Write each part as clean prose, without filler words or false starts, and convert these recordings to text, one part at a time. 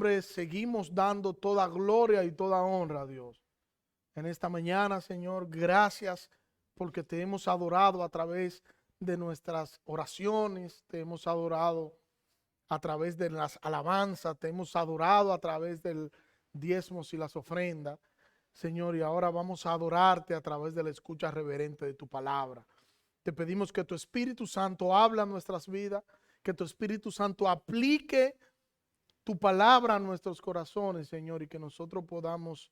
nombre seguimos dando toda gloria y toda honra a Dios. En esta mañana, Señor, gracias porque te hemos adorado a través de nuestras oraciones, te hemos adorado a través de las alabanzas, te hemos adorado a través del diezmos y las ofrendas, Señor, y ahora vamos a adorarte a través de la escucha reverente de tu palabra. Te pedimos que tu Espíritu Santo hable a nuestras vidas, que tu Espíritu Santo aplique tu palabra a nuestros corazones, Señor, y que nosotros podamos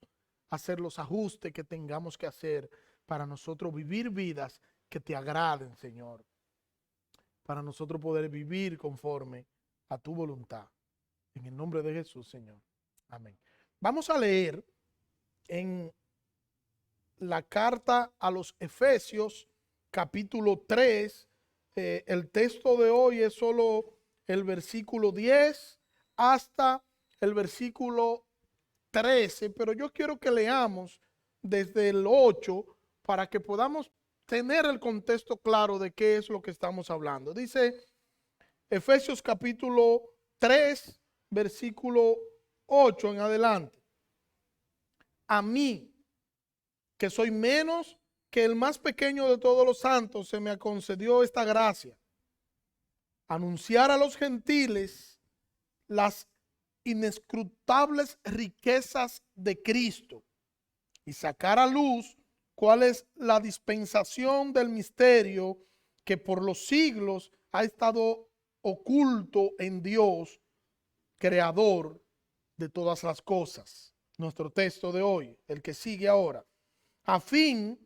hacer los ajustes que tengamos que hacer para nosotros vivir vidas que te agraden, Señor, para nosotros poder vivir conforme a tu voluntad. En el nombre de Jesús, Señor. Amén. Vamos a leer en la carta a los Efesios, capítulo 3. El texto de hoy es solo el versículo 10 hasta el versículo 13, pero yo quiero que leamos desde el 8 para que podamos tener el contexto claro de qué es lo que estamos hablando. Dice Efesios capítulo 3, versículo 8 en adelante. A mí, que soy menos que el más pequeño de todos los santos, se me concedió esta gracia: anunciar a los gentiles las inescrutables riquezas de Cristo y sacar a luz cuál es la dispensación del misterio que por los siglos ha estado oculto en Dios, creador de todas las cosas. Nuestro texto de hoy, el que sigue ahora. A fin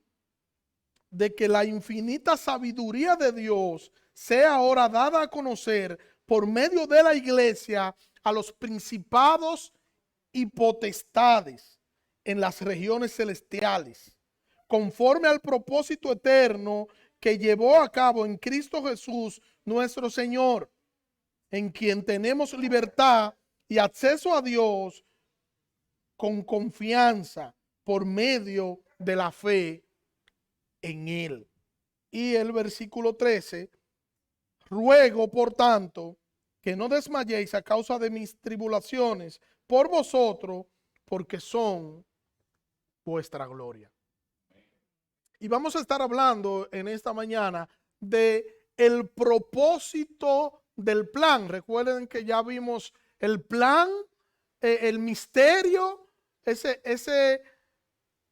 de que la infinita sabiduría de Dios sea ahora dada a conocer por medio de la iglesia a los principados y potestades en las regiones celestiales, conforme al propósito eterno que llevó a cabo en Cristo Jesús nuestro Señor, en quien tenemos libertad y acceso a Dios con confianza por medio de la fe en Él. Y el versículo 13, ruego por tanto que no desmayéis a causa de mis tribulaciones por vosotros, porque son vuestra gloria. Y vamos a estar hablando en esta mañana de el propósito del plan. Recuerden que ya vimos el plan, el misterio, ese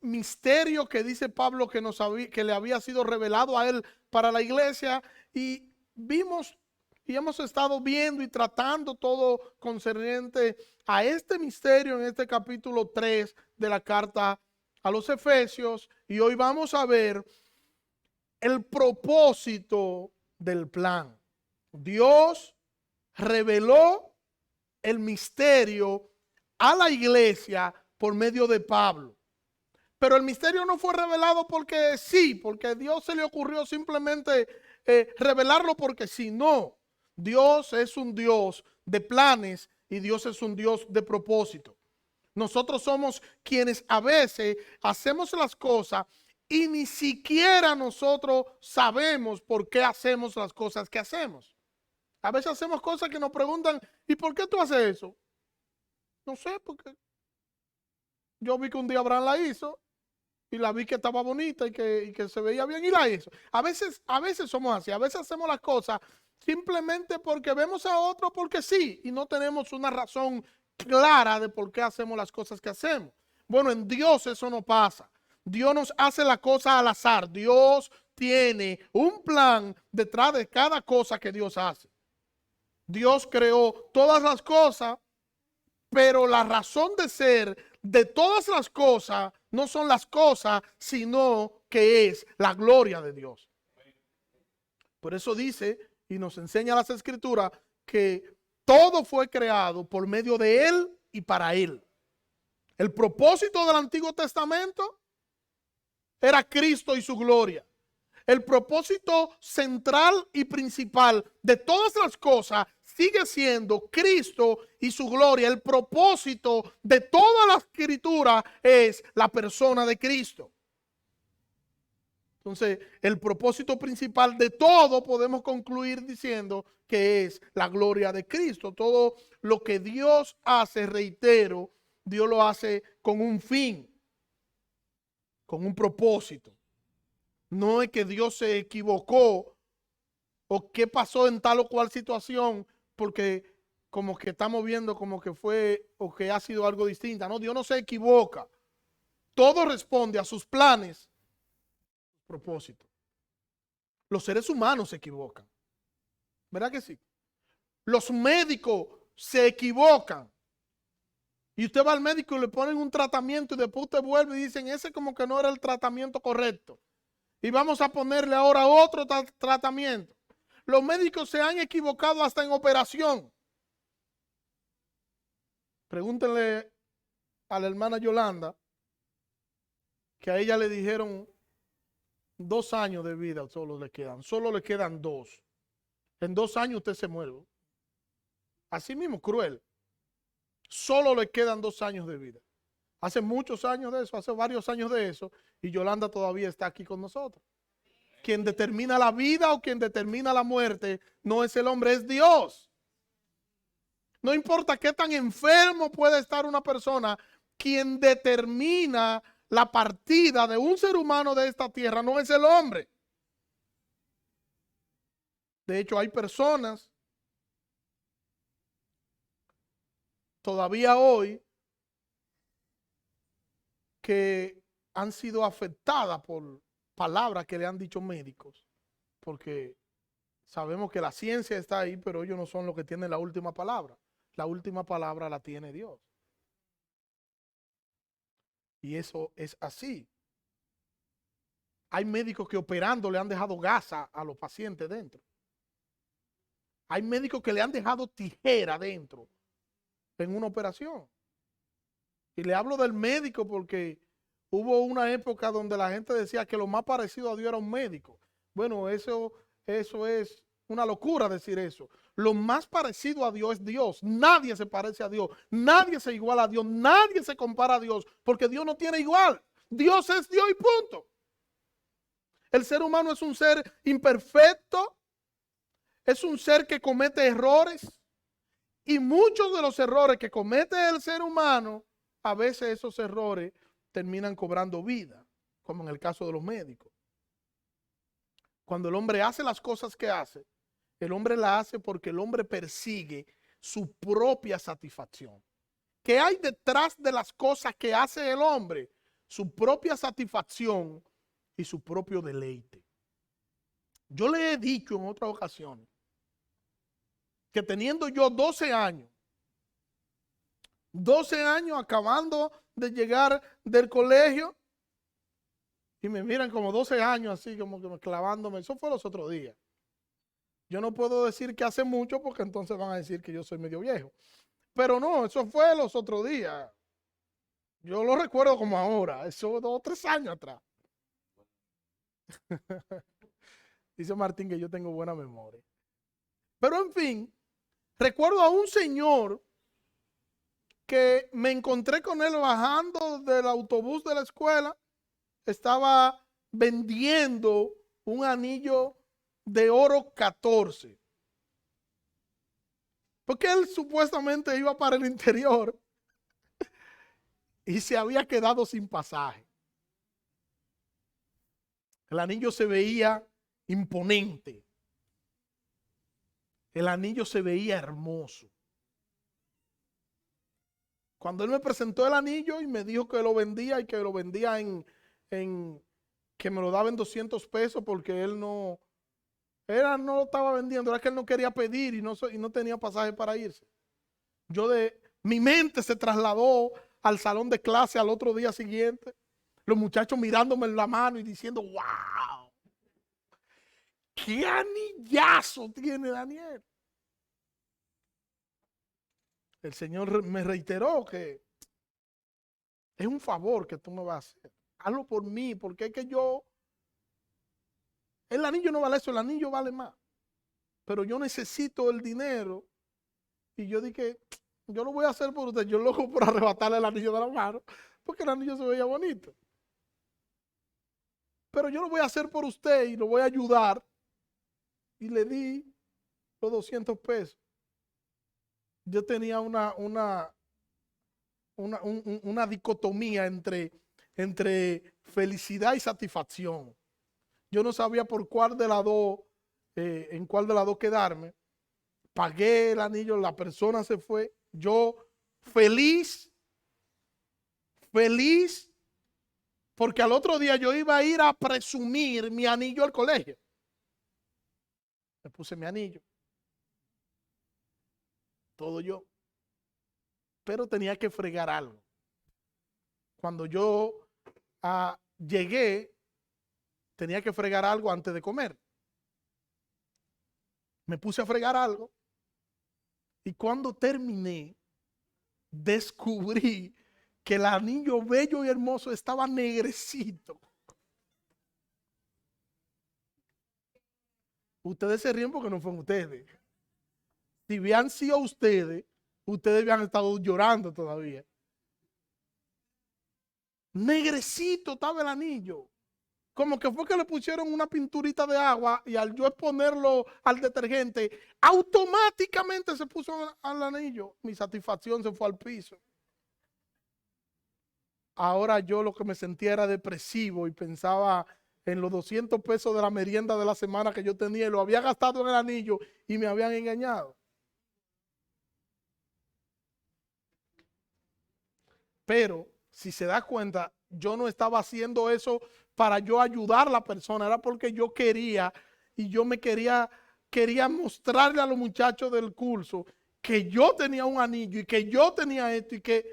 misterio que dice Pablo que le había sido revelado a él para la iglesia, y vimos y hemos estado viendo y tratando todo concerniente a este misterio en este capítulo 3 de la carta a los Efesios, y hoy vamos a ver el propósito del plan. Dios reveló el misterio a la iglesia por medio de Pablo. Pero el misterio no fue revelado porque sí, porque a Dios se le ocurrió simplemente revelarlo porque sí. No, Dios es un Dios de planes y Dios es un Dios de propósito. Nosotros somos quienes a veces hacemos las cosas y ni siquiera nosotros sabemos por qué hacemos las cosas que hacemos. A veces hacemos cosas que nos preguntan, ¿y por qué tú haces eso? No sé, porque yo vi que un día Abraham la hizo y la vi que estaba bonita y que se veía bien y la hizo. A veces somos así, a veces hacemos las cosas simplemente porque vemos a otro porque sí y no tenemos una razón clara de por qué hacemos las cosas que hacemos. Bueno, en Dios eso no pasa. Dios nos hace la cosa al azar. Dios tiene un plan detrás de cada cosa que Dios hace. Dios creó todas las cosas, pero la razón de ser de todas las cosas no son las cosas, sino que es la gloria de Dios. Por eso dice y nos enseña las Escrituras que todo fue creado por medio de Él y para Él. El propósito del Antiguo Testamento era Cristo y su gloria. El propósito central y principal de todas las cosas sigue siendo Cristo y su gloria. El propósito de toda la Escritura es la persona de Cristo. Entonces, el propósito principal de todo podemos concluir diciendo que es la gloria de Cristo. Todo lo que Dios hace, reitero, Dios lo hace con un fin, con un propósito. No es que Dios se equivocó o qué pasó en tal o cual situación porque como que estamos viendo como que fue o que ha sido algo distinto. No, Dios no se equivoca. Todo responde a sus planes, propósitos. Los seres humanos se equivocan. ¿Verdad que sí? Los médicos se equivocan. Y usted va al médico y le ponen un tratamiento y después usted vuelve y dicen, ese como que no era el tratamiento correcto. Y vamos a ponerle ahora otro tratamiento. Los médicos se han equivocado hasta en operación. Pregúntenle a la hermana Yolanda que a ella le dijeron 2 años de vida solo le quedan 2. En 2 años usted se muere. Así mismo, cruel. Solo le quedan 2 años de vida. Hace muchos años de eso, hace varios años de eso, y Yolanda todavía está aquí con nosotros. Quien determina la vida o quien determina la muerte no es el hombre, es Dios. No importa qué tan enfermo puede estar una persona, quien determina la partida de un ser humano de esta tierra no es el hombre. De hecho, hay personas todavía hoy que han sido afectadas por palabras que le han dicho médicos, porque sabemos que la ciencia está ahí, pero ellos no son los que tienen la última palabra. La última palabra la tiene Dios. Y eso es así. Hay médicos que operando le han dejado gasa a los pacientes dentro. Hay médicos que le han dejado tijera dentro en una operación. Y le hablo del médico porque hubo una época donde la gente decía que lo más parecido a Dios era un médico. Bueno, eso es una locura decir eso. Lo más parecido a Dios es Dios. Nadie se parece a Dios. Nadie se iguala a Dios. Nadie se compara a Dios porque Dios no tiene igual. Dios es Dios y punto. El ser humano es un ser imperfecto. Es un ser que comete errores. Y muchos de los errores que comete el ser humano, a veces esos errores terminan cobrando vida, como en el caso de los médicos. Cuando el hombre hace las cosas que hace, el hombre la hace porque el hombre persigue su propia satisfacción. ¿Qué hay detrás de las cosas que hace el hombre? Su propia satisfacción y su propio deleite. Yo le he dicho en otras ocasiones que teniendo yo 12 años acabando de llegar del colegio, y me miran como 12 años así, como que clavándome. Eso fue los otros días. Yo no puedo decir que hace mucho porque entonces van a decir que yo soy medio viejo. Pero no, eso fue los otros días. Yo lo recuerdo como ahora. Eso 2 o 3 años atrás. Dice Martín que yo tengo buena memoria. Pero en fin, recuerdo a un señor que me encontré con él bajando del autobús de la escuela. Estaba vendiendo un anillo de oro 14. Porque él supuestamente iba para el interior y se había quedado sin pasaje. El anillo se veía imponente. El anillo se veía hermoso. Cuando él me presentó el anillo y me dijo que lo vendía y que lo vendía que me lo daba en 200 pesos porque él no lo estaba vendiendo, era que él no quería pedir y no tenía pasaje para irse. Mi mente se trasladó al salón de clase al otro día siguiente, los muchachos mirándome en la mano y diciendo, wow, qué anillazo tiene Daniel. El Señor me reiteró que es un favor que tú me vas a hacer. Hazlo por mí, porque es que el anillo no vale eso, el anillo vale más. Pero yo necesito el dinero. Y yo dije, yo lo voy a hacer por usted. Yo loco por arrebatarle el anillo de la mano, porque el anillo se veía bonito. pero yo lo voy a hacer por usted y lo voy a ayudar. Y le di los 200 pesos. Yo tenía una dicotomía entre felicidad y satisfacción. Yo no sabía por cuál de las dos, en cuál de las dos quedarme. Pagué el anillo, la persona se fue. Yo feliz, porque al otro día yo iba a ir a presumir mi anillo al colegio. Me puse mi anillo. Todo yo. Pero tenía que fregar algo. Cuando yo llegué, tenía que fregar algo antes de comer. Me puse a fregar algo. Y cuando terminé, descubrí que el anillo bello y hermoso estaba negrecito. Ustedes se ríen porque no fueron ustedes. Si hubieran sido ustedes, ustedes habían estado llorando todavía. Negrecito estaba el anillo. Como que fue que le pusieron una pinturita de agua y al yo exponerlo al detergente, automáticamente se puso al anillo. Mi satisfacción se fue al piso. Ahora yo lo que me sentía era depresivo y pensaba en los 200 pesos de la merienda de la semana que yo tenía y lo había gastado en el anillo y me habían engañado. Pero si se da cuenta, yo no estaba haciendo eso para yo ayudar a la persona, era porque yo quería y yo me quería mostrarle a los muchachos del curso que yo tenía un anillo y que yo tenía esto y que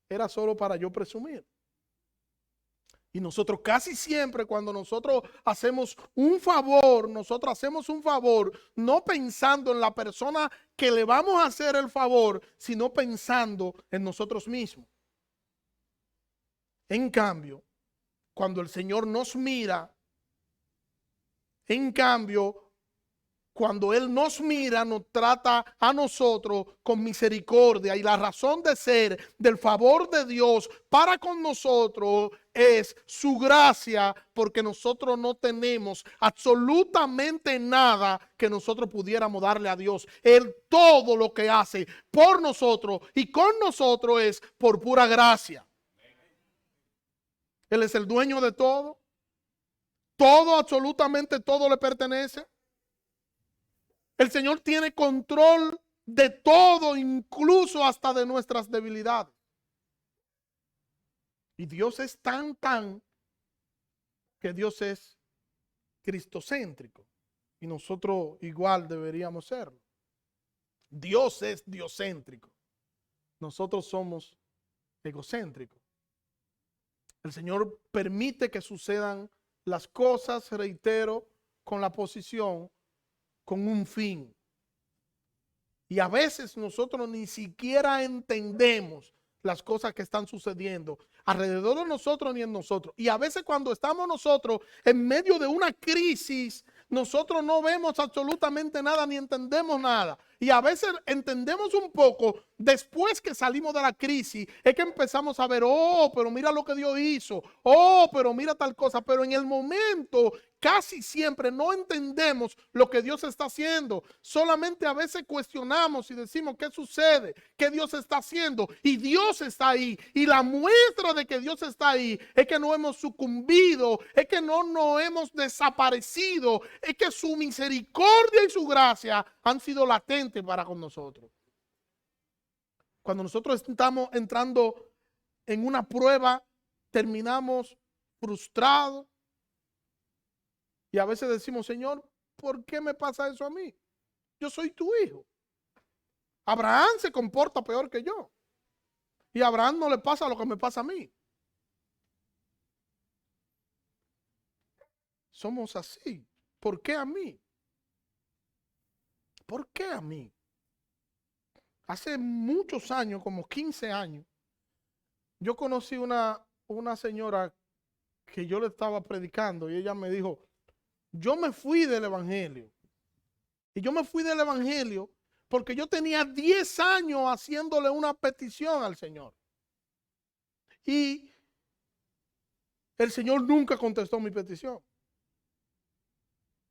era solo para yo presumir. Y nosotros casi siempre cuando nosotros hacemos un favor, no pensando en la persona que le vamos a hacer el favor, sino pensando en nosotros mismos. En cambio, cuando el Señor nos mira, cuando Él nos mira, nos trata a nosotros con misericordia. Y la razón de ser del favor de Dios para con nosotros es su gracia, porque nosotros no tenemos absolutamente nada que nosotros pudiéramos darle a Dios. Él todo lo que hace por nosotros y con nosotros es por pura gracia. Él es el dueño de todo. Todo, absolutamente todo le pertenece. El Señor tiene control de todo, incluso hasta de nuestras debilidades. Y Dios es tan que Dios es cristocéntrico. Y nosotros igual deberíamos serlo. Dios es diocéntrico. Nosotros somos egocéntricos. El Señor permite que sucedan las cosas, reitero, con la posición, con un fin. Y a veces nosotros ni siquiera entendemos las cosas que están sucediendo alrededor de nosotros ni en nosotros. Y a veces cuando estamos nosotros en medio de una crisis, nosotros no vemos absolutamente nada ni entendemos nada. Y a veces entendemos un poco después que salimos de la crisis, es que empezamos a ver, oh, pero mira lo que Dios hizo, oh, pero mira tal cosa, pero en el momento casi siempre no entendemos lo que Dios está haciendo. Solamente a veces cuestionamos y decimos, ¿qué sucede? ¿Qué Dios está haciendo? Y Dios está ahí. Y la muestra de que Dios está ahí es que no hemos sucumbido, es que no nos hemos desaparecido, es que su misericordia y su gracia han sido latentes para con nosotros. Cuando nosotros estamos entrando en una prueba, terminamos frustrados. Y a veces decimos, Señor, ¿por qué me pasa eso a mí? Yo soy tu hijo. Abraham se comporta peor que yo. Y a Abraham no le pasa lo que me pasa a mí. Somos así. ¿Por qué a mí? ¿Por qué a mí? Hace muchos años, como 15 años, yo conocí una señora que yo le estaba predicando y ella me dijo, yo me fui del evangelio. Y yo me fui del evangelio porque yo tenía 10 años haciéndole una petición al Señor. Y El Señor nunca contestó mi petición.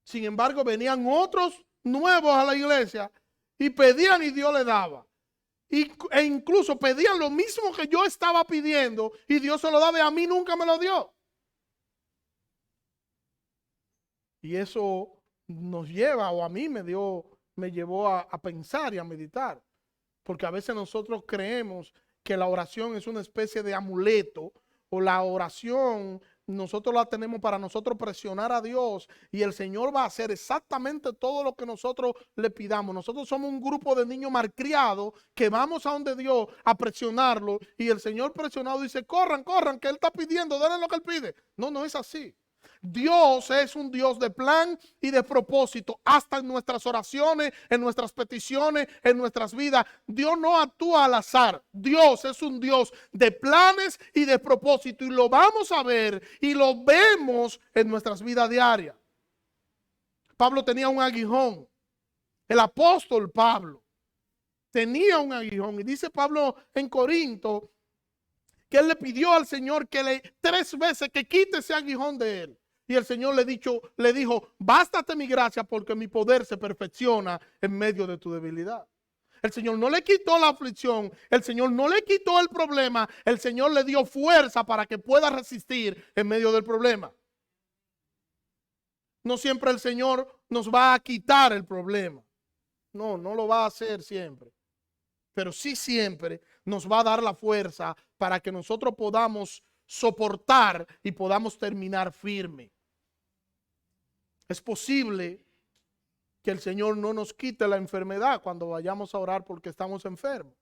Sin embargo, venían otros nuevos a la iglesia y pedían y Dios le daba. E incluso pedían lo mismo que yo estaba pidiendo y Dios se lo daba y a mí nunca me lo dio. Y eso nos lleva, o a mí me llevó a pensar y a meditar. Porque a veces nosotros creemos que la oración es una especie de amuleto, o la oración nosotros la tenemos para nosotros presionar a Dios y el Señor va a hacer exactamente todo lo que nosotros le pidamos. Nosotros somos un grupo de niños malcriados que vamos a donde Dios a presionarlo y el Señor presionado dice, corran, corran, que Él está pidiendo, denle lo que Él pide. No, no es así. Dios es un Dios de plan y de propósito, hasta en nuestras oraciones, en nuestras peticiones, en nuestras vidas. Dios no actúa al azar. Dios es un Dios de planes y de propósito y lo vamos a ver y lo vemos en nuestras vidas diarias. Pablo tenía un aguijón. El apóstol Pablo tenía un aguijón y dice Pablo en Corinto que él le pidió al Señor que 3 veces que quite ese aguijón de él. Y el Señor le dijo, bástate mi gracia porque mi poder se perfecciona en medio de tu debilidad. El Señor no le quitó la aflicción, el Señor no le quitó el problema, el Señor le dio fuerza para que pueda resistir en medio del problema. No siempre el Señor nos va a quitar el problema. No, no lo va a hacer siempre. Pero sí siempre nos va a dar la fuerza para que nosotros podamos soportar y podamos terminar firme. Es posible que el Señor no nos quite la enfermedad cuando vayamos a orar porque estamos enfermos.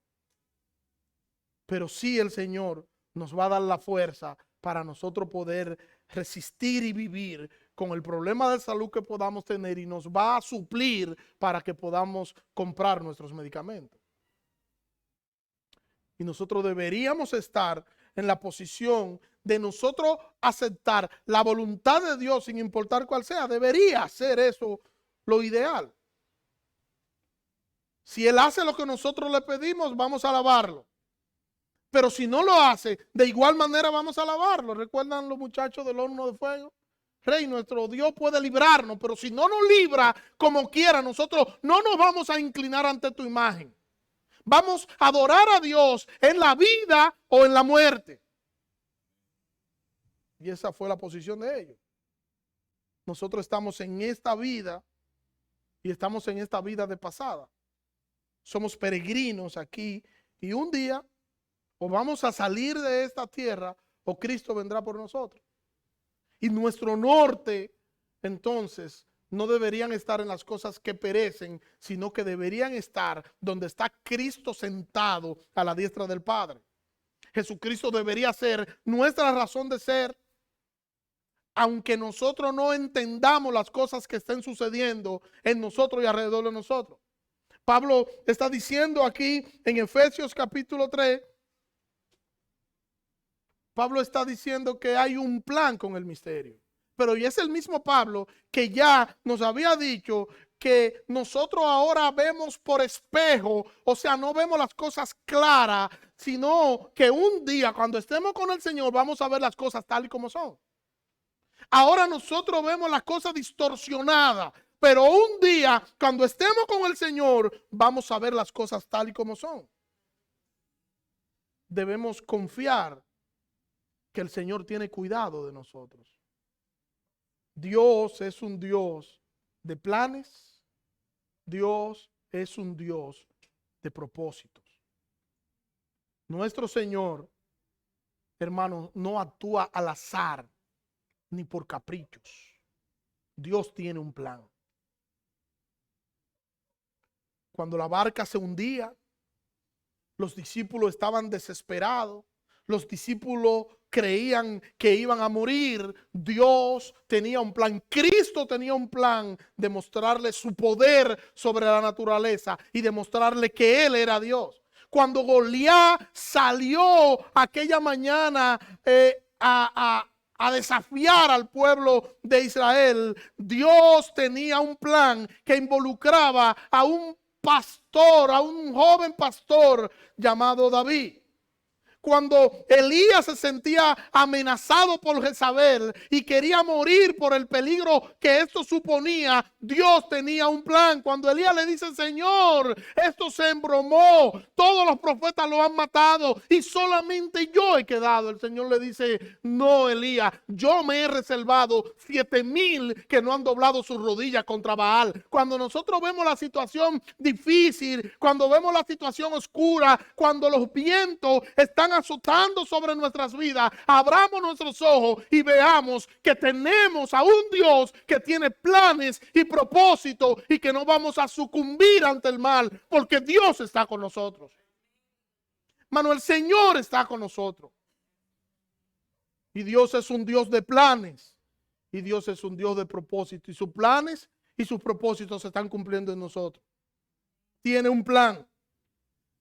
Pero sí el Señor nos va a dar la fuerza para nosotros poder resistir y vivir con el problema de salud que podamos tener y nos va a suplir para que podamos comprar nuestros medicamentos. Y nosotros deberíamos estar en la posición de nosotros aceptar la voluntad de Dios sin importar cuál sea. Debería ser eso lo ideal. Si Él hace lo que nosotros le pedimos, vamos a alabarlo. Pero si no lo hace, de igual manera vamos a alabarlo. ¿Recuerdan los muchachos del horno de fuego? Rey, nuestro Dios puede librarnos, pero si no nos libra como quiera, nosotros no nos vamos a inclinar ante tu imagen. Vamos a adorar a Dios en la vida o en la muerte. Y esa fue la posición de ellos. Nosotros estamos en esta vida y estamos en esta vida de pasada. Somos peregrinos aquí y un día o vamos a salir de esta tierra o Cristo vendrá por nosotros. Y nuestro norte, entonces, no deberían estar en las cosas que perecen, sino que deberían estar donde está Cristo sentado a la diestra del Padre. Jesucristo debería ser nuestra razón de ser, aunque nosotros no entendamos las cosas que estén sucediendo en nosotros y alrededor de nosotros. Pablo está diciendo aquí en Efesios capítulo 3, Pablo está diciendo que hay un plan con el misterio. Pero y es el mismo Pablo que ya nos había dicho que nosotros ahora vemos por espejo, o sea, no vemos las cosas claras, sino que un día cuando estemos con el Señor vamos a ver las cosas tal y como son. Ahora nosotros vemos las cosas distorsionadas, pero un día cuando estemos con el Señor vamos a ver las cosas tal y como son. Debemos confiar que el Señor tiene cuidado de nosotros. Dios es un Dios de planes. Dios es un Dios de propósitos. Nuestro Señor, hermano, no actúa al azar ni por caprichos. Dios tiene un plan. Cuando la barca se hundía, los discípulos estaban desesperados. Los discípulos creían que iban a morir. Dios tenía un plan. Cristo tenía un plan de mostrarle su poder sobre la naturaleza y de mostrarle que Él era Dios. Cuando Goliat salió aquella mañana a desafiar al pueblo de Israel, Dios tenía un plan que involucraba a un pastor, a un joven pastor llamado David. Cuando Elías se sentía amenazado por Jezabel y quería morir por el peligro que esto suponía, Dios tenía un plan. Cuando Elías le dice, Señor, esto se embromó, todos los profetas lo han matado y solamente yo he quedado. El Señor le dice, no, Elías, yo me he reservado 7,000 que no han doblado sus rodillas contra Baal. Cuando nosotros vemos la situación difícil, cuando vemos la situación oscura, cuando los vientos están azotando sobre nuestras vidas, abramos nuestros ojos y veamos que tenemos a un Dios que tiene planes y propósitos y que no vamos a sucumbir ante el mal porque Dios está con nosotros. Hermano, el Señor está con nosotros. Y Dios es un Dios de planes. Y Dios es un Dios de propósito. Y sus planes y sus propósitos se están cumpliendo en nosotros. Tiene un plan.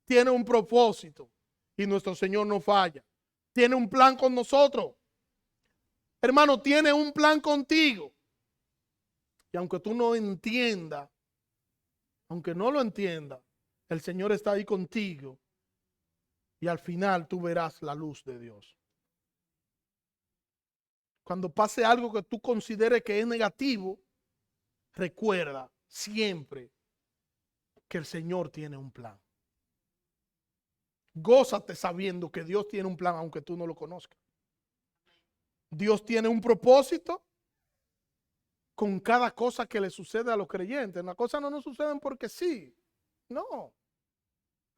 Tiene un propósito. Y nuestro Señor no falla. Tiene un plan con nosotros. Hermano, tiene un plan contigo. Y aunque tú no entiendas, aunque no lo entiendas, el Señor está ahí contigo. Y al final tú verás la luz de Dios. Cuando pase algo que tú consideres que es negativo, recuerda siempre que el Señor tiene un plan. Gózate sabiendo que Dios tiene un plan aunque tú no lo conozcas. Dios tiene un propósito con cada cosa que le sucede a los creyentes. Las cosas no nos suceden porque sí. No.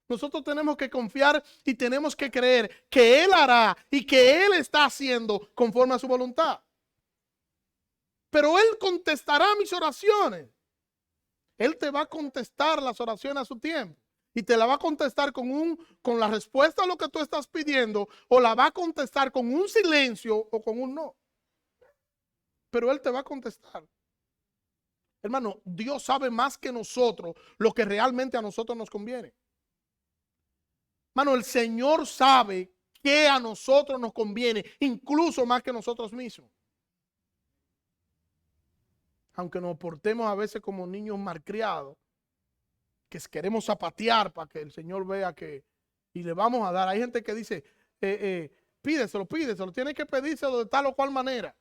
Nosotros tenemos que confiar y tenemos que creer que Él hará y que Él está haciendo conforme a su voluntad. Pero Él contestará mis oraciones. Él te va a contestar las oraciones a su tiempo. Y te la va a contestar con la respuesta a lo que tú estás pidiendo, o la va a contestar con un silencio o con un no. Pero Él te va a contestar. Hermano, Dios sabe más que nosotros lo que realmente a nosotros nos conviene. Hermano, el Señor sabe que a nosotros nos conviene, incluso más que nosotros mismos. Aunque nos portemos a veces como niños malcriados, que queremos zapatear para que el Señor vea que, y le vamos a dar. Hay gente que dice, pídeselo, tiene que pedírselo de tal o cual manera.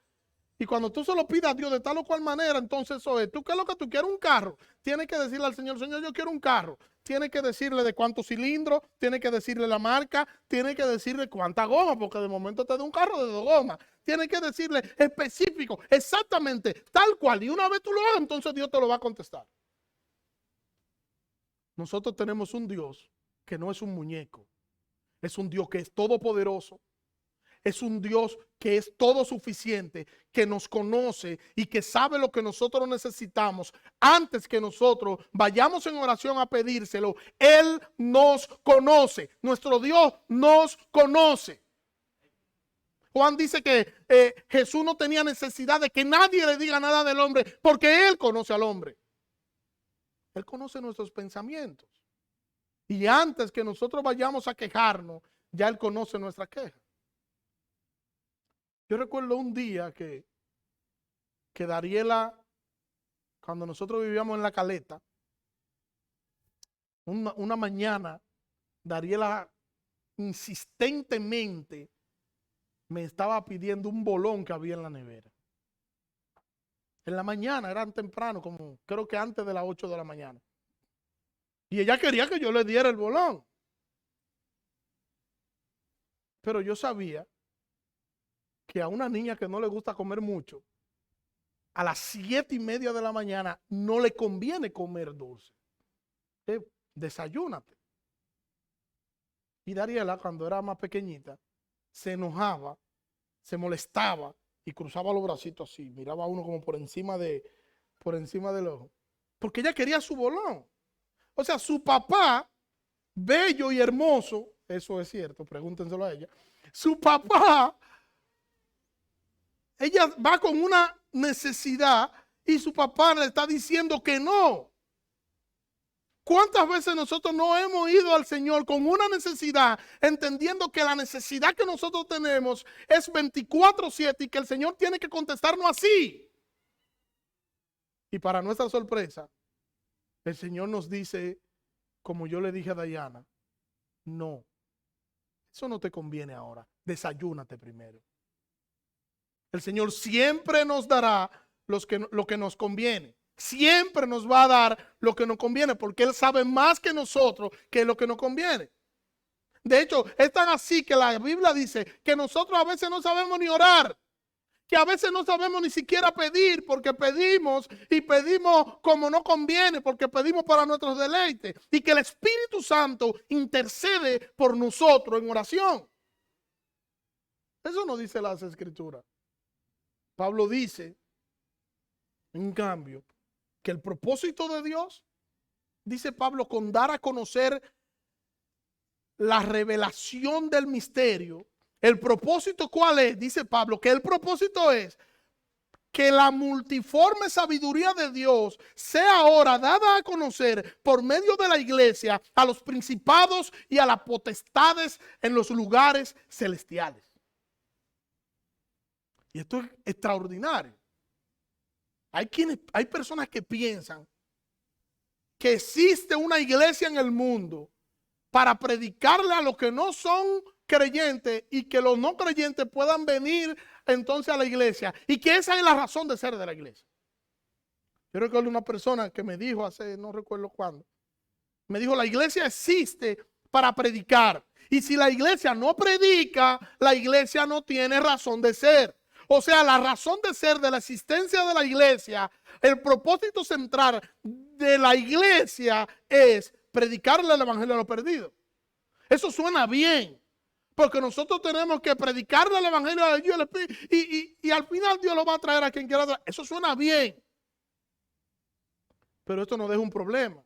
Y cuando tú se lo pidas a Dios de tal o cual manera, entonces eso es. ¿Tú qué es lo que tú quieres? Un carro. Tienes que decirle al Señor, Señor, yo quiero un carro. Tiene que decirle de cuántos cilindros, tiene que decirle la marca, tiene que decirle cuánta goma, porque de momento te da un carro de 2 gomas. Tiene que decirle específico, exactamente, tal cual. Y una vez tú lo hagas, entonces Dios te lo va a contestar. Nosotros tenemos un Dios que no es un muñeco. Es un Dios que es todopoderoso. Es un Dios que es todo suficiente, que nos conoce y que sabe lo que nosotros necesitamos. Antes que nosotros vayamos en oración a pedírselo, Él nos conoce. Nuestro Dios nos conoce. Juan dice que Jesús no tenía necesidad de que nadie le diga nada del hombre, porque Él conoce al hombre. Él conoce nuestros pensamientos. Y antes que nosotros vayamos a quejarnos, ya Él conoce nuestra queja. Yo recuerdo un día que Dariela, cuando nosotros vivíamos en La Caleta, una mañana, Dariela insistentemente me estaba pidiendo un bolón que había en la nevera. En la mañana, eran temprano, como creo que antes de las 8 de la mañana. Y ella quería que yo le diera el bolón. Pero yo sabía que a una niña que no le gusta comer mucho, a las 7:30 de la mañana no le conviene comer dulce. Desayúnate. Y Dariela, cuando era más pequeñita, se enojaba, se molestaba y cruzaba los bracitos así, miraba a uno como por encima del ojo. Porque ella quería su bolón. O sea, su papá, bello y hermoso, eso es cierto, pregúntenselo a ella. Su papá, ella va con una necesidad y su papá le está diciendo que no. ¿Cuántas veces nosotros no hemos ido al Señor con una necesidad, entendiendo que la necesidad que nosotros tenemos es 24/7 y que el Señor tiene que contestarnos así? Y para nuestra sorpresa, el Señor nos dice, como yo le dije a Dayana, no, Eso no te conviene ahora. Desayúnate primero. El Señor siempre nos dará lo que nos conviene. Siempre nos va a dar lo que nos conviene, porque Él sabe más que nosotros que es lo que nos conviene. De hecho, es tan así que la Biblia dice que nosotros a veces no sabemos ni orar, que a veces no sabemos ni siquiera pedir, porque pedimos y pedimos como no conviene, porque pedimos para nuestros deleites, y que el Espíritu Santo intercede por nosotros en oración. Eso no dice las Escrituras. Pablo dice, en cambio, que el propósito de Dios, dice Pablo, con dar a conocer la revelación del misterio. ¿El propósito cuál es? Dice Pablo, que el propósito es que la multiforme sabiduría de Dios sea ahora dada a conocer por medio de la iglesia a los principados y a las potestades en los lugares celestiales. Y esto es extraordinario. Hay personas que piensan que existe una iglesia en el mundo para predicarle a los que no son creyentes y que los no creyentes puedan venir entonces a la iglesia, y que esa es la razón de ser de la iglesia. Yo recuerdo una persona que me dijo hace no recuerdo cuándo, me dijo: la iglesia existe para predicar, y si la iglesia no predica, la iglesia no tiene razón de ser. O sea, la razón de ser de la existencia de la iglesia, el propósito central de la iglesia es predicarle el evangelio a los perdidos. Eso suena bien, porque nosotros tenemos que predicarle el evangelio a Dios y al final Dios lo va a traer a quien quiera traer. Eso suena bien, pero esto nos deja un problema,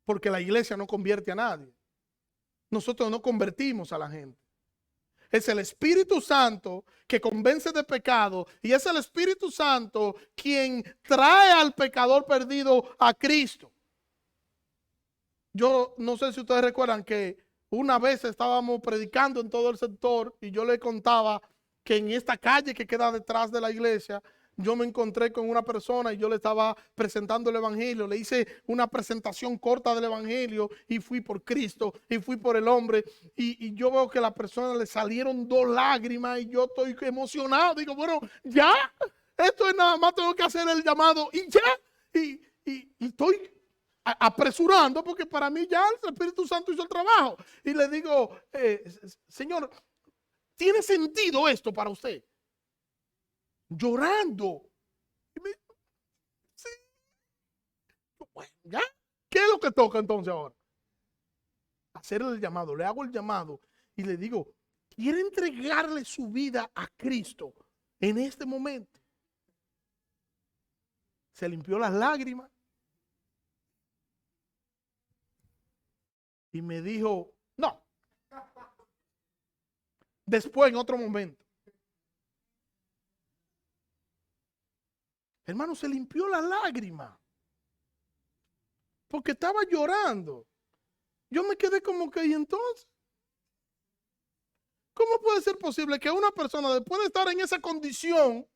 porque la iglesia no convierte a nadie. Nosotros no convertimos a la gente. Es el Espíritu Santo que convence de pecado, y es el Espíritu Santo quien trae al pecador perdido a Cristo. Yo no sé si ustedes recuerdan que una vez estábamos predicando en todo el sector y yo le contaba que en esta calle que queda detrás de la iglesia, yo me encontré con una persona y yo le estaba presentando el evangelio. Le hice una presentación corta del evangelio y fui por Cristo y fui por el hombre. Y yo veo que a la persona le salieron 2 lágrimas y yo estoy emocionado. Digo, bueno, ya, esto es nada más, tengo que hacer el llamado y ya. Y estoy apresurando, porque para mí ya el Espíritu Santo hizo el trabajo. Y le digo, Señor, ¿tiene sentido esto para usted? Llorando. Y me, sí. Bueno, ¿ya? ¿Qué es lo que toca entonces ahora? Hacer el llamado. Le hago el llamado y le digo, ¿quiere entregarle su vida a Cristo en este momento? Se limpió las lágrimas y me dijo, no. Después, en otro momento. Hermano, se limpió la lágrima porque estaba llorando. Yo me quedé como que, ¿y entonces? ¿Cómo puede ser posible que una persona, después de estar en esa condición,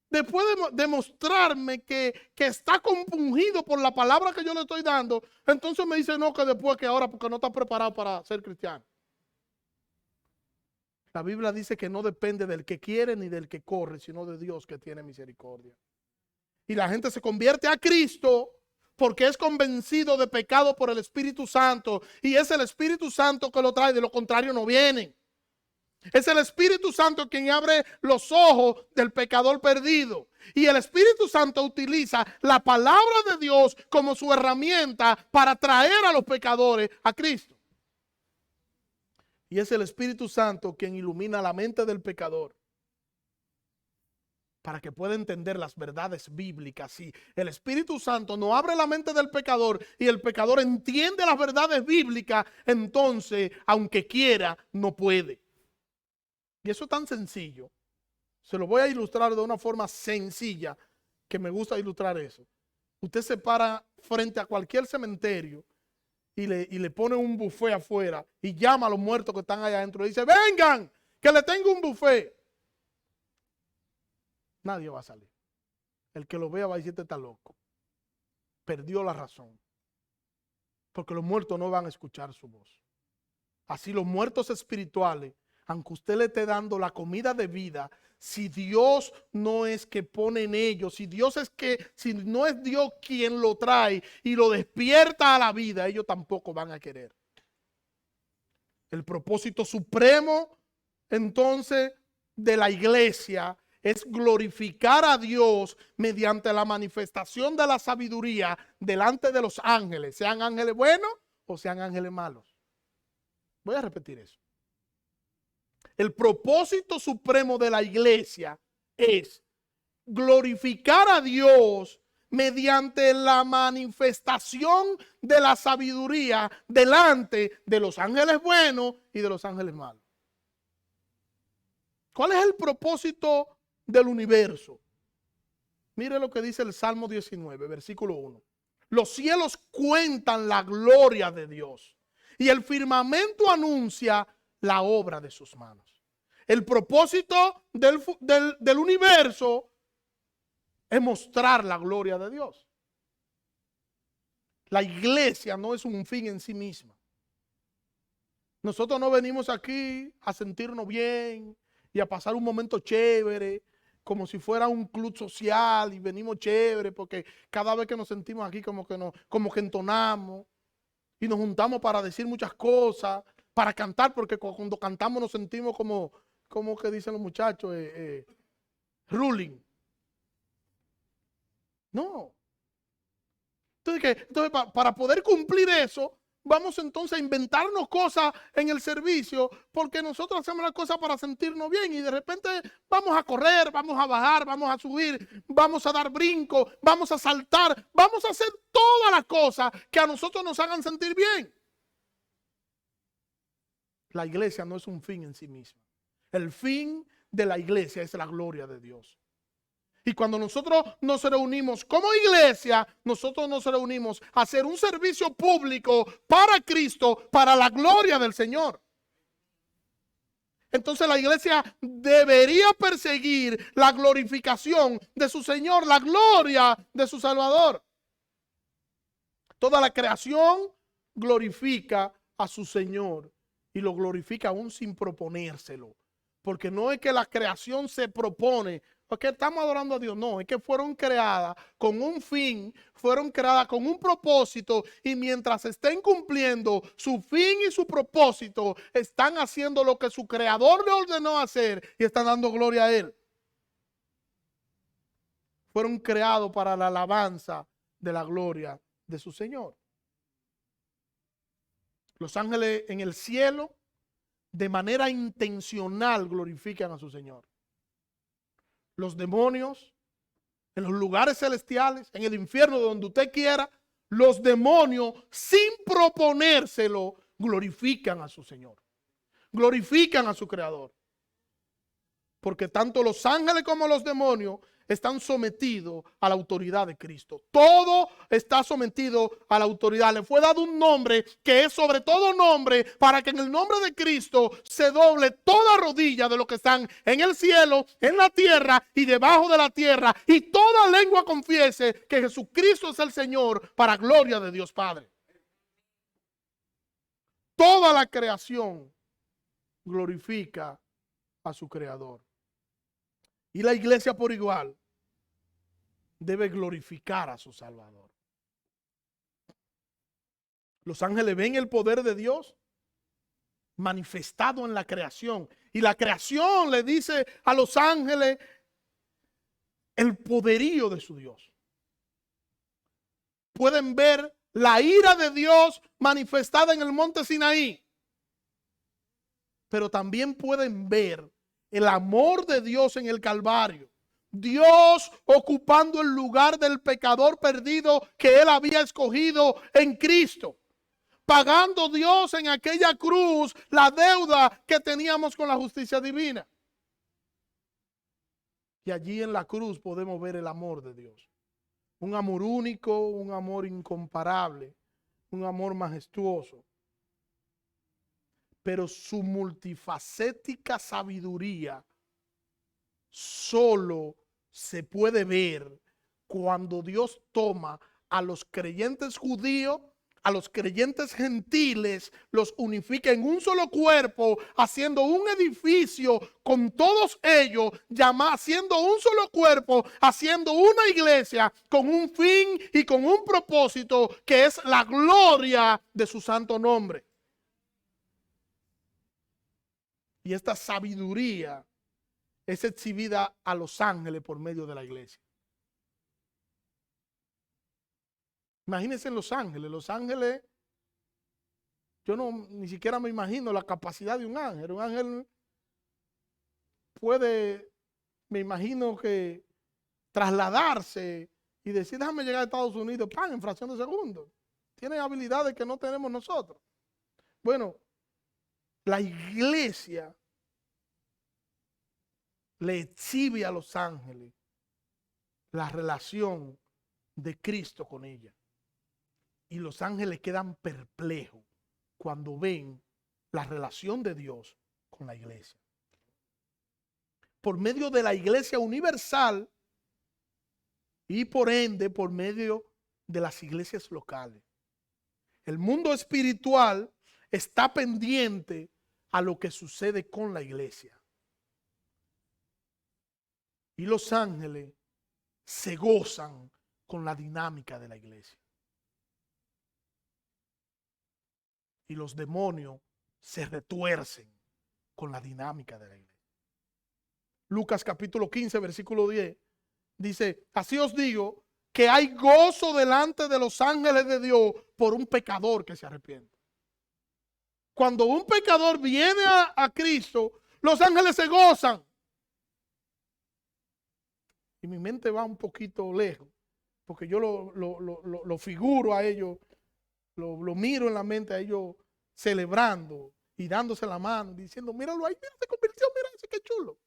después de demostrarme que está compungido por la palabra que yo le estoy dando, entonces me dice no, que después, que ahora, porque no está preparado para ser cristiano? La Biblia dice que no depende del que quiere ni del que corre, sino de Dios que tiene misericordia. Y la gente se convierte a Cristo porque es convencido de pecado por el Espíritu Santo, y es el Espíritu Santo que lo trae, de lo contrario no vienen. Es el Espíritu Santo quien abre los ojos del pecador perdido. Y el Espíritu Santo utiliza la palabra de Dios como su herramienta para traer a los pecadores a Cristo. Y es el Espíritu Santo quien ilumina la mente del pecador para que pueda entender las verdades bíblicas. Si el Espíritu Santo no abre la mente del pecador y el pecador entiende las verdades bíblicas, entonces, aunque quiera, no puede. Y eso es tan sencillo. Se lo voy a ilustrar de una forma sencilla, que me gusta ilustrar eso. Usted se para frente a cualquier cementerio y le pone un buffet afuera y llama a los muertos que están allá adentro y dice, vengan, que le tengo un buffet. Nadie va a salir. El que lo vea va a decir, este está loco. Perdió la razón. Porque los muertos no van a escuchar su voz. Así los muertos espirituales, aunque usted le esté dando la comida de vida, si Dios no es que pone en ellos, si no es Dios quien lo trae y lo despierta a la vida, ellos tampoco van a querer. El propósito supremo, entonces, de la iglesia es glorificar a Dios mediante la manifestación de la sabiduría delante de los ángeles, sean ángeles buenos o sean ángeles malos. Voy a repetir eso. El propósito supremo de la iglesia es glorificar a Dios mediante la manifestación de la sabiduría delante de los ángeles buenos y de los ángeles malos. ¿Cuál es el propósito del universo? Mire lo que dice el Salmo 19, versículo 1. Los cielos cuentan la gloria de Dios y el firmamento anuncia la obra de sus manos. El propósito del universo es mostrar la gloria de Dios. La iglesia no es un fin en sí misma. Nosotros no venimos aquí a sentirnos bien y a pasar un momento chévere, como si fuera un club social y venimos chévere, porque cada vez que nos sentimos aquí como que entonamos y nos juntamos para decir muchas cosas, para cantar, porque cuando cantamos nos sentimos como que dicen los muchachos, ruling. No. Entonces, para poder cumplir eso, vamos entonces a inventarnos cosas en el servicio, porque nosotros hacemos las cosas para sentirnos bien y de repente vamos a correr, vamos a bajar, vamos a subir, vamos a dar brinco, vamos a saltar, vamos a hacer todas las cosas que a nosotros nos hagan sentir bien. La iglesia no es un fin en sí misma. El fin de la iglesia es la gloria de Dios. Y cuando nosotros nos reunimos como iglesia, nosotros nos reunimos a hacer un servicio público para Cristo, para la gloria del Señor. Entonces la iglesia debería perseguir la glorificación de su Señor, la gloria de su Salvador. Toda la creación glorifica a su Señor y lo glorifica aún sin proponérselo. Porque no es que la creación se propone, porque estamos adorando a Dios, no, es que fueron creadas con un fin, fueron creadas con un propósito y mientras estén cumpliendo su fin y su propósito, están haciendo lo que su creador le ordenó hacer y están dando gloria a Él. Fueron creados para la alabanza de la gloria de su Señor. Los ángeles en el cielo de manera intencional glorifican a su Señor. Los demonios en los lugares celestiales, en el infierno, donde usted quiera, los demonios sin proponérselo glorifican a su Señor, glorifican a su Creador. Porque tanto los ángeles como los demonios están sometidos a la autoridad de Cristo. Todo está sometido a la autoridad. Le fue dado un nombre que es sobre todo nombre, para que en el nombre de Cristo se doble toda rodilla de los que están en el cielo, en la tierra y debajo de la tierra, y toda lengua confiese que Jesucristo es el Señor, para gloria de Dios Padre. Toda la creación glorifica a su Creador. Y la iglesia por igual debe glorificar a su Salvador. Los ángeles ven el poder de Dios manifestado en la creación. Y la creación le dice a los ángeles el poderío de su Dios. Pueden ver la ira de Dios manifestada en el monte Sinaí. Pero también pueden ver el amor de Dios en el Calvario. Dios ocupando el lugar del pecador perdido que Él había escogido en Cristo. Pagando Dios en aquella cruz la deuda que teníamos con la justicia divina. Y allí en la cruz podemos ver el amor de Dios. Un amor único, un amor incomparable, un amor majestuoso. Pero su multifacética sabiduría solo se puede ver cuando Dios toma a los creyentes judíos, a los creyentes gentiles, los unifica en un solo cuerpo, haciendo un edificio con todos ellos, haciendo un solo cuerpo, haciendo una iglesia con un fin y con un propósito que es la gloria de su santo nombre. Y esta sabiduría es exhibida a los ángeles por medio de la iglesia. Imagínense en los ángeles, yo ni siquiera me imagino la capacidad de un ángel. Un ángel puede, me imagino que trasladarse y decir, déjame llegar a Estados Unidos, ¡pam!, en fracción de segundos. Tienen habilidades que no tenemos nosotros. Bueno, la iglesia le exhibe a los ángeles la relación de Cristo con ella. Y los ángeles quedan perplejos cuando ven la relación de Dios con la iglesia. Por medio de la iglesia universal y por ende por medio de las iglesias locales. El mundo espiritual está pendiente a lo que sucede con la iglesia. Y los ángeles se gozan con la dinámica de la iglesia. Y los demonios se retuercen con la dinámica de la iglesia. Lucas capítulo 15, versículo 10, dice, así os digo que hay gozo delante de los ángeles de Dios por un pecador que se arrepiente. Cuando un pecador viene a Cristo, los ángeles se gozan. Y mi mente va un poquito lejos, porque yo lo figuro a ellos, lo miro en la mente a ellos celebrando y dándose la mano, diciendo, míralo ahí, mira, se convirtió, mira ese, qué chulo.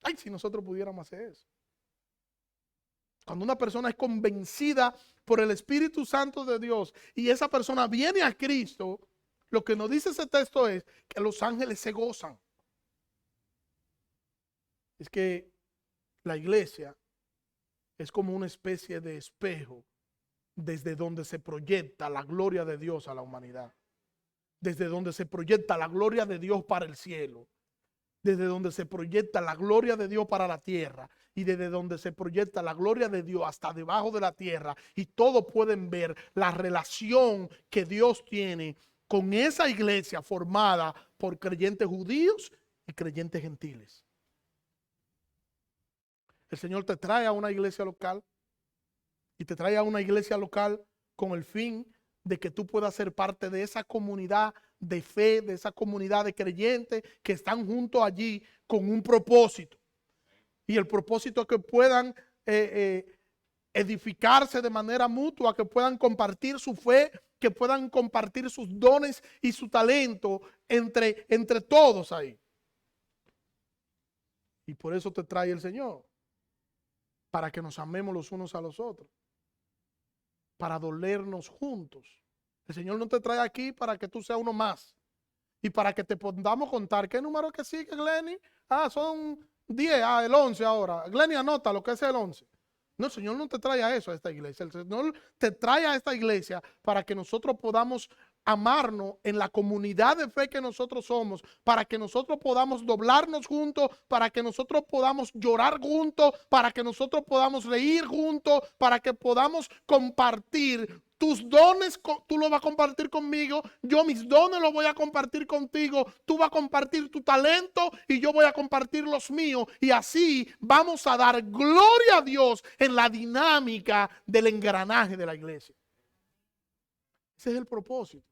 Ay, si nosotros pudiéramos hacer eso. Cuando una persona es convencida por el Espíritu Santo de Dios y esa persona viene a Cristo, lo que nos dice ese texto es que los ángeles se gozan. Es que la iglesia es como una especie de espejo desde donde se proyecta la gloria de Dios a la humanidad. Desde donde se proyecta la gloria de Dios para el cielo. Desde donde se proyecta la gloria de Dios para la tierra. Y desde donde se proyecta la gloria de Dios hasta debajo de la tierra. Y todos pueden ver la relación que Dios tiene con esa iglesia formada por creyentes judíos y creyentes gentiles. El Señor te trae a una iglesia local y te trae a una iglesia local con el fin de que tú puedas ser parte de esa comunidad de fe, de esa comunidad de creyentes que están juntos allí con un propósito. Y el propósito es que puedan edificarse de manera mutua, que puedan compartir su fe, que puedan compartir sus dones y su talento entre todos ahí. Y por eso te trae el Señor, para que nos amemos los unos a los otros, para dolernos juntos. El Señor no te trae aquí para que tú seas uno más y para que te podamos contar. ¿Qué número que sigue, Glenny? Son 10, el 11 ahora. Glenny, anota lo que es el 11. No, el Señor no te trae a eso, a esta iglesia. El Señor te trae a esta iglesia para que nosotros podamos amarnos en la comunidad de fe que nosotros somos, para que nosotros podamos doblarnos juntos, para que nosotros podamos llorar juntos, para que nosotros podamos reír juntos, para que podamos compartir. Tus dones tú los vas a compartir conmigo, yo mis dones los voy a compartir contigo, tú vas a compartir tu talento y yo voy a compartir los míos. Y así vamos a dar gloria a Dios en la dinámica del engranaje de la iglesia. Ese es el propósito.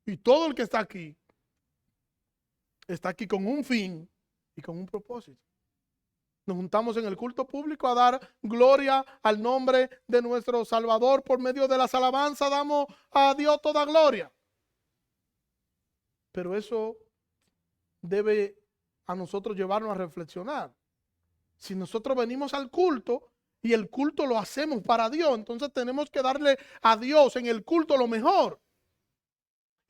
Y todo el que está aquí con un fin y con un propósito. Nos juntamos en el culto público a dar gloria al nombre de nuestro Salvador. Por medio de las alabanzas damos a Dios toda gloria. Pero eso debe a nosotros llevarnos a reflexionar. Si nosotros venimos al culto y el culto lo hacemos para Dios, entonces tenemos que darle a Dios en el culto lo mejor.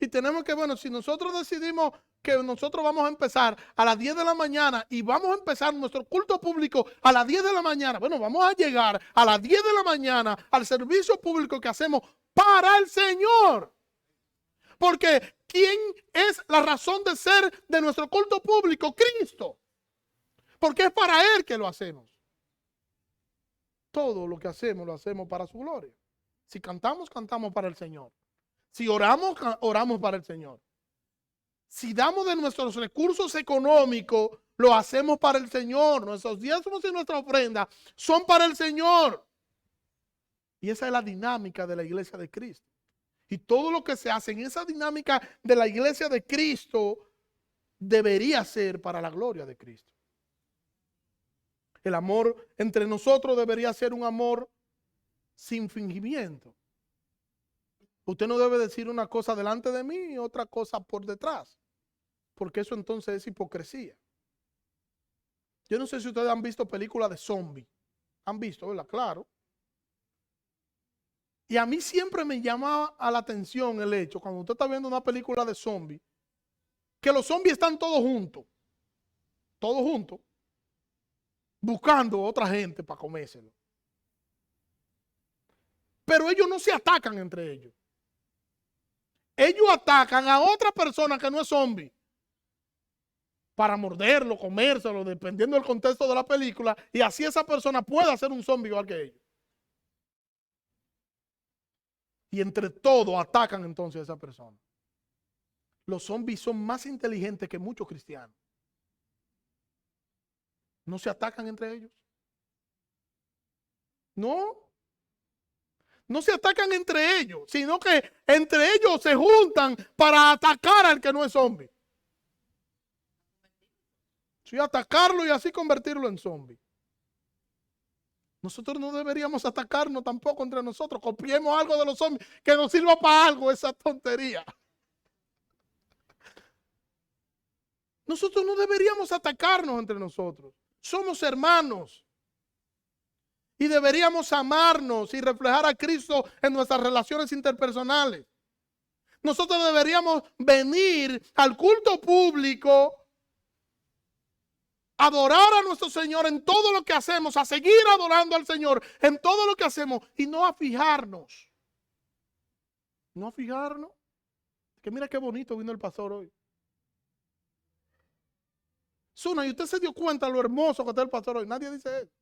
Y tenemos que, bueno, si nosotros decidimos que nosotros vamos a empezar a las 10 de la mañana y vamos a empezar nuestro culto público a las 10 de la mañana, bueno, vamos a llegar a las 10 de la mañana al servicio público que hacemos para el Señor. Porque ¿quién es la razón de ser de nuestro culto público? Cristo. Porque es para Él que lo hacemos. Todo lo que hacemos, lo hacemos para su gloria. Si cantamos, cantamos para el Señor. Si oramos, oramos para el Señor. Si damos de nuestros recursos económicos, lo hacemos para el Señor. Nuestros diezmos y nuestra ofrenda son para el Señor. Y esa es la dinámica de la iglesia de Cristo. Y todo lo que se hace en esa dinámica de la iglesia de Cristo debería ser para la gloria de Cristo. El amor entre nosotros debería ser un amor sin fingimiento. Usted no debe decir una cosa delante de mí y otra cosa por detrás, porque eso entonces es hipocresía. Yo no sé si ustedes han visto películas de zombies. Han visto, ¿verdad? Claro. Y a mí siempre me llama a la atención el hecho, cuando usted está viendo una película de zombies, que los zombies están todos juntos, buscando a otra gente para comérselo. Pero ellos no se atacan entre ellos. Ellos atacan a otra persona que no es zombie para morderlo, comérselo, dependiendo del contexto de la película, y así esa persona pueda ser un zombie igual que ellos. Y entre todos atacan entonces a esa persona. Los zombies son más inteligentes que muchos cristianos. No se atacan entre ellos. No se atacan entre ellos, sino que entre ellos se juntan para atacar al que no es zombie. Sí, atacarlo y así convertirlo en zombie. Nosotros no deberíamos atacarnos tampoco entre nosotros. Copiemos algo de los zombies que nos sirva para algo, esa tontería. Nosotros no deberíamos atacarnos entre nosotros. Somos hermanos. Y deberíamos amarnos y reflejar a Cristo en nuestras relaciones interpersonales. Nosotros deberíamos venir al culto público, adorar a nuestro Señor en todo lo que hacemos, a seguir adorando al Señor en todo lo que hacemos y no a fijarnos. No a fijarnos. Que mira qué bonito vino el pastor hoy. Zuna, ¿y usted se dio cuenta de lo hermoso que está el pastor hoy? Nadie dice eso.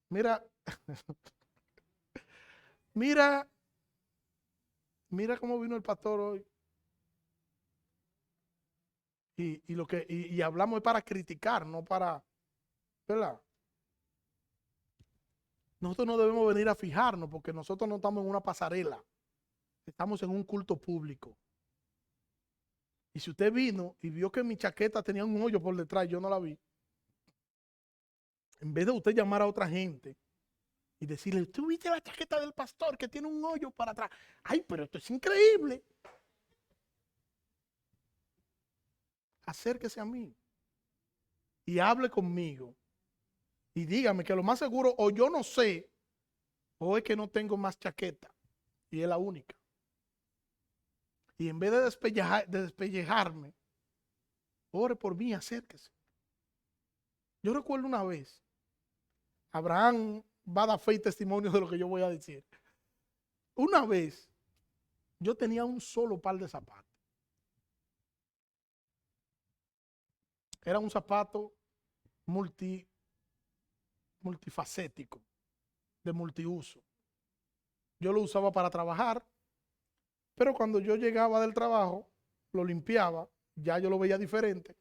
Mira, mira cómo vino el pastor hoy. Y hablamos es para criticar, no para, ¿verdad? Nosotros no debemos venir a fijarnos porque nosotros no estamos en una pasarela. Estamos en un culto público. Y si usted vino y vio que mi chaqueta tenía un hoyo por detrás, yo no la vi. En vez de usted llamar a otra gente y decirle, ¿tú viste la chaqueta del pastor que tiene un hoyo para atrás? Ay, pero esto es increíble. Acérquese a mí y hable conmigo y dígame que lo más seguro o yo no sé o es que no tengo más chaqueta y es la única. Y en vez de despellejarme, ore por mí, acérquese. Yo recuerdo una vez, Abraham va a dar fe y testimonio de lo que yo voy a decir. Una vez yo tenía un solo par de zapatos. Era un zapato multifacético, de multiuso. Yo lo usaba para trabajar, pero cuando yo llegaba del trabajo, lo limpiaba, ya yo lo veía diferente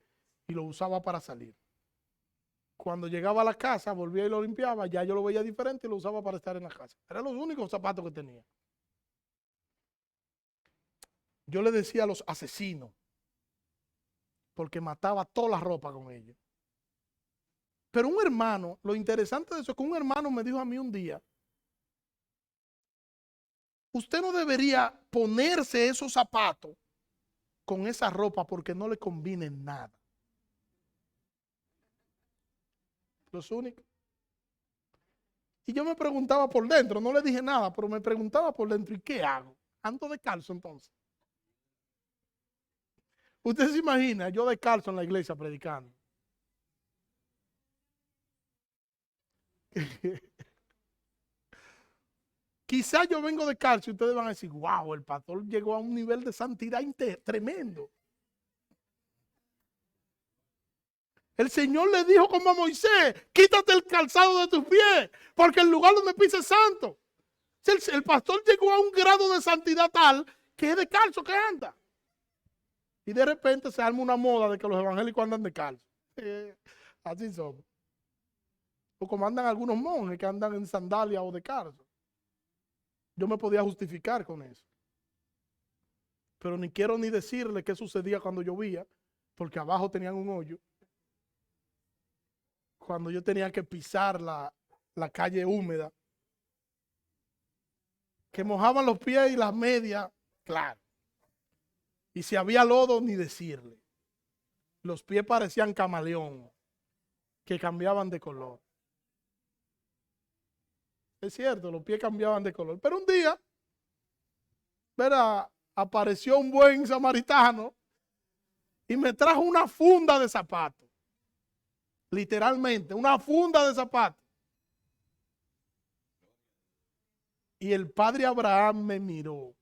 y lo usaba para salir. Cuando llegaba a la casa, volvía y lo limpiaba, ya yo lo veía diferente y lo usaba para estar en la casa. Eran los únicos zapatos que tenía. Yo le decía a los asesinos, porque mataba toda la ropa con ellos. Pero un hermano, lo interesante de eso es que un hermano me dijo a mí un día, usted no debería ponerse esos zapatos con esa ropa porque no le combina en nada. Los únicos. Y yo me preguntaba por dentro, no le dije nada, pero me preguntaba por dentro, ¿y qué hago? Ando descalzo entonces. Usted se imagina, yo descalzo en la iglesia predicando. Quizás yo vengo de calcio y ustedes van a decir, wow, el pastor llegó a un nivel de santidad tremendo. El Señor le dijo como a Moisés, quítate el calzado de tus pies, porque el lugar donde pises es santo. El pastor llegó a un grado de santidad tal que es de calzo que anda. Y de repente se arma una moda de que los evangélicos andan de calzo. Así somos. O como andan algunos monjes que andan en sandalia o de calzo. Yo me podía justificar con eso. Pero ni quiero ni decirle qué sucedía cuando llovía, porque abajo tenían un hoyo. Cuando yo tenía que pisar la calle húmeda, que mojaban los pies y las medias, claro. Y si había lodo, ni decirle. Los pies parecían camaleón, que cambiaban de color. Es cierto, los pies cambiaban de color. Pero un día, verá, apareció un buen samaritano y me trajo una funda de zapatos. Literalmente, una funda de zapatos. Y el padre Abraham me miró.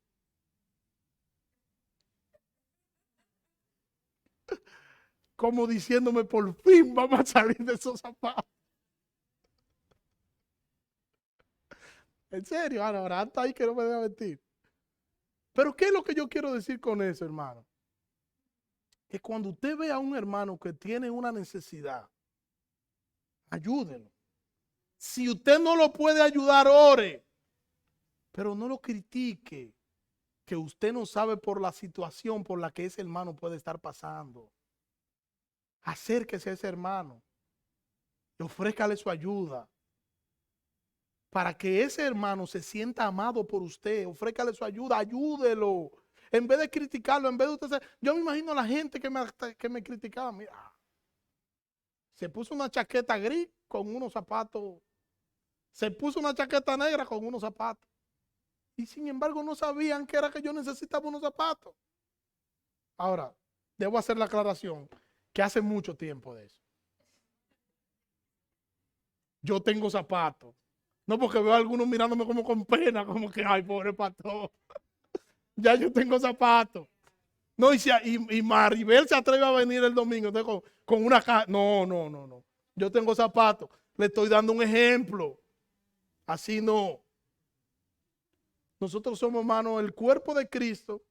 Como diciéndome, por fin vamos a salir de esos zapatos. En serio, ahora hasta ahí que no me deja mentir. Pero ¿qué es lo que yo quiero decir con eso, hermano? Que cuando usted ve a un hermano que tiene una necesidad, ayúdelo. Si usted no lo puede ayudar, ore. Pero no lo critique, que usted no sabe por la situación por la que ese hermano puede estar pasando. Acérquese a ese hermano y ofrézcale su ayuda. Para que ese hermano se sienta amado por usted, ofrézcale su ayuda, ayúdelo. En vez de criticarlo, en vez de usted yo me imagino a la gente que me criticaba. Mira, se puso una chaqueta gris con unos zapatos. Se puso una chaqueta negra con unos zapatos. Y sin embargo no sabían que era que yo necesitaba unos zapatos. Ahora, debo hacer la aclaración que hace mucho tiempo de eso. Yo tengo zapatos. No, porque veo a algunos mirándome como con pena, como que, ay, pobre pastor. Ya yo tengo zapatos. No, y Maribel se atreve a venir el domingo entonces, con una caja. No. Yo tengo zapatos. Le estoy dando un ejemplo. Así no. Nosotros somos, hermano, el cuerpo de Cristo.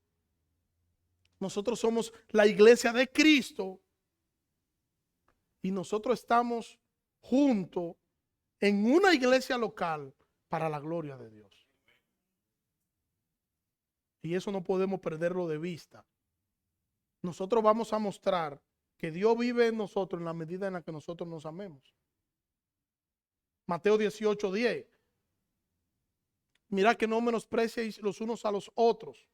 Nosotros somos la iglesia de Cristo. Y nosotros estamos juntos en una iglesia local para la gloria de Dios. Y eso no podemos perderlo de vista. Nosotros vamos a mostrar que Dios vive en nosotros en la medida en la que nosotros nos amemos. Mateo 18:10. Mirad que no menospreciéis los unos a los otros.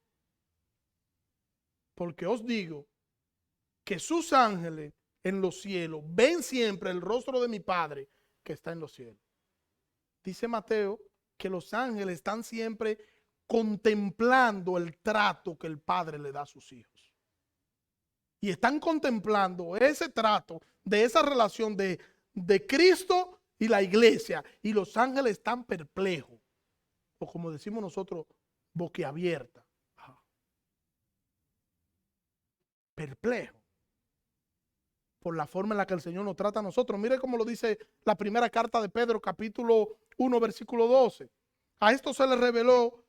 Porque os digo que sus ángeles en los cielos ven siempre el rostro de mi Padre que está en los cielos. Dice Mateo que los ángeles están siempre contemplando el trato que el Padre le da a sus hijos. Y están contemplando ese trato de esa relación de Cristo y la iglesia. Y los ángeles están perplejos. O como decimos nosotros, boquiabierta. Perplejo. Por la forma en la que el Señor nos trata a nosotros. Mire cómo lo dice la primera carta de Pedro, capítulo 1, versículo 12. A esto se le reveló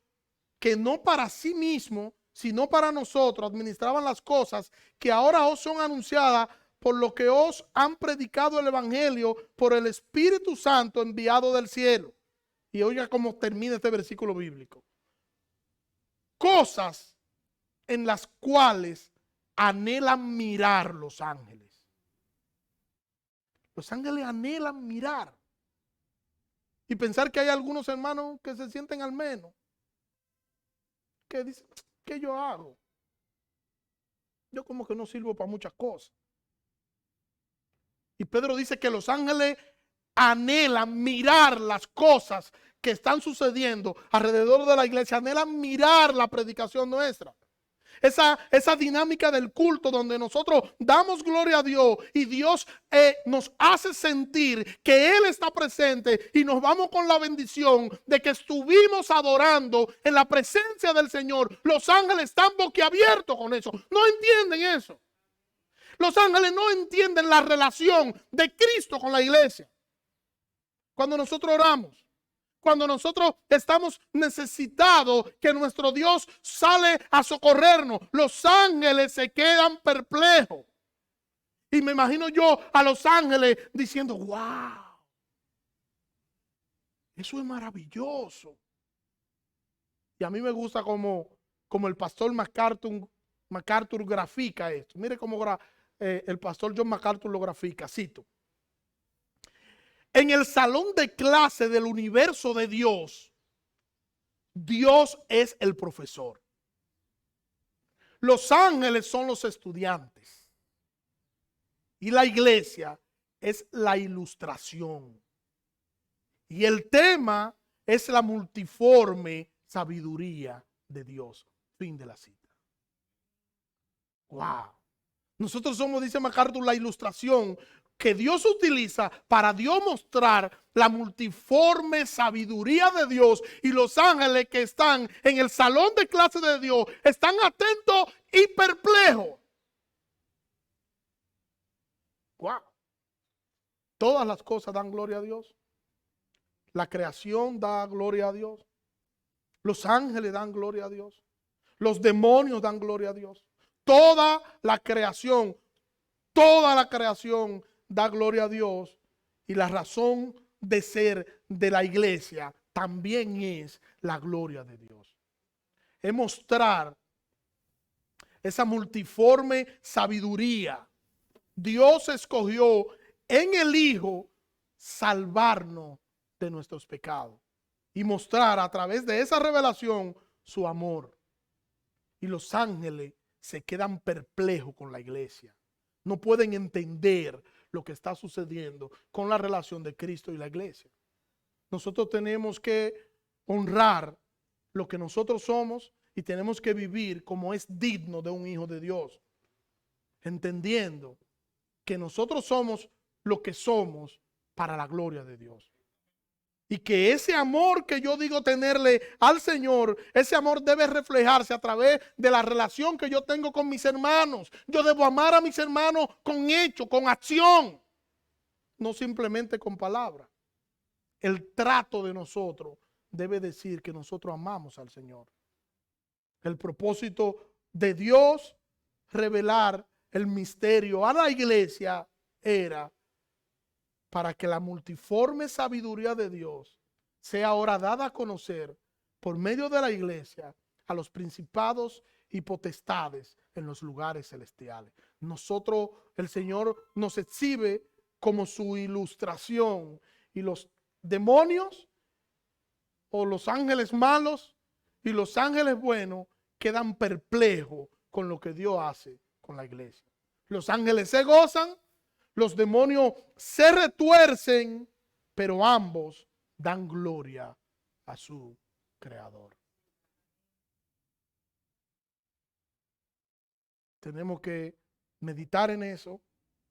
que no para sí mismo, sino para nosotros administraban las cosas que ahora os son anunciadas por lo que os han predicado el evangelio por el Espíritu Santo enviado del cielo. Y oiga cómo termina este versículo bíblico. Cosas en las cuales anhelan mirar los ángeles. Los ángeles anhelan mirar. Y pensar que hay algunos hermanos que se sienten al menos. Que dicen, ¿qué yo hago? Yo como que no sirvo para muchas cosas. Y Pedro dice que los ángeles anhelan mirar las cosas que están sucediendo alrededor de la iglesia. Anhelan mirar la predicación nuestra. esa dinámica del culto donde nosotros damos gloria a Dios y Dios nos hace sentir que Él está presente y nos vamos con la bendición de que estuvimos adorando en la presencia del Señor. Los ángeles están boquiabiertos con eso. No entienden eso. Los ángeles no entienden la relación de Cristo con la iglesia. Cuando nosotros oramos, cuando nosotros estamos necesitados que nuestro Dios sale a socorrernos, los ángeles se quedan perplejos. Y me imagino yo a los ángeles diciendo, wow, eso es maravilloso. Y a mí me gusta como el pastor MacArthur grafica esto. Mire cómo el pastor John MacArthur lo grafica, cito. En el salón de clase del universo de Dios, Dios es el profesor. Los ángeles son los estudiantes. Y la iglesia es la ilustración. Y el tema es la multiforme sabiduría de Dios. Fin de la cita. Wow. Nosotros somos, dice MacArthur, la ilustración que Dios utiliza para Dios mostrar la multiforme sabiduría de Dios, y los ángeles que están en el salón de clase de Dios están atentos y perplejos. Wow. Todas las cosas dan gloria a Dios. La creación da gloria a Dios. Los ángeles dan gloria a Dios. Los demonios dan gloria a Dios. Toda la creación da gloria a Dios, y la razón de ser de la iglesia también es la gloria de Dios. Es mostrar esa multiforme sabiduría. Dios escogió en el Hijo salvarnos de nuestros pecados y mostrar a través de esa revelación su amor. Y los ángeles se quedan perplejos con la iglesia. No pueden entender lo que está sucediendo con la relación de Cristo y la iglesia. Nosotros tenemos que honrar lo que nosotros somos y tenemos que vivir como es digno de un hijo de Dios, entendiendo que nosotros somos lo que somos para la gloria de Dios. Y que ese amor que yo digo tenerle al Señor, ese amor debe reflejarse a través de la relación que yo tengo con mis hermanos. Yo debo amar a mis hermanos con hecho, con acción, no simplemente con palabras. El trato de nosotros debe decir que nosotros amamos al Señor. El propósito de Dios revelar el misterio a la iglesia era para que la multiforme sabiduría de Dios sea ahora dada a conocer por medio de la iglesia a los principados y potestades en los lugares celestiales. Nosotros, el Señor nos exhibe como su ilustración, y los demonios o los ángeles malos y los ángeles buenos quedan perplejos con lo que Dios hace con la iglesia. Los ángeles se gozan, los demonios se retuercen, pero ambos dan gloria a su Creador. Tenemos que meditar en eso,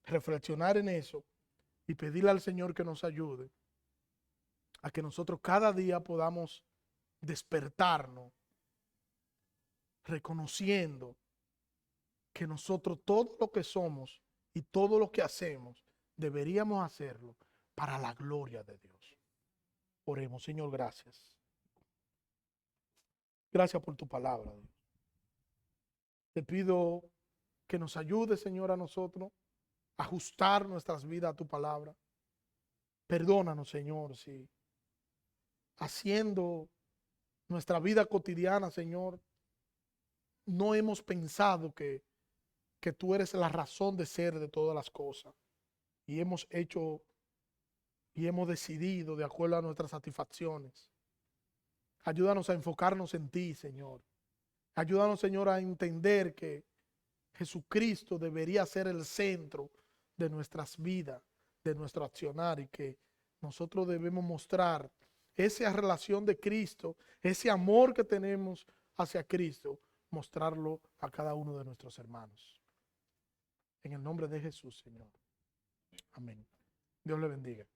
reflexionar en eso y pedirle al Señor que nos ayude a que nosotros cada día podamos despertarnos reconociendo que nosotros todo lo que somos y todo lo que hacemos deberíamos hacerlo para la gloria de Dios. Oremos. Señor, gracias. Gracias por tu palabra, Dios. Te pido que nos ayude, Señor, a nosotros a ajustar nuestras vidas a tu palabra. Perdónanos, Señor, si haciendo nuestra vida cotidiana, Señor, no hemos pensado que tú eres la razón de ser de todas las cosas, y hemos hecho y hemos decidido de acuerdo a nuestras satisfacciones. Ayúdanos a enfocarnos en ti, Señor. Ayúdanos, Señor, a entender que Jesucristo debería ser el centro de nuestras vidas, de nuestro accionar, y que nosotros debemos mostrar esa relación de Cristo, ese amor que tenemos hacia Cristo, mostrarlo a cada uno de nuestros hermanos. En el nombre de Jesús, Señor. Amén. Dios le bendiga.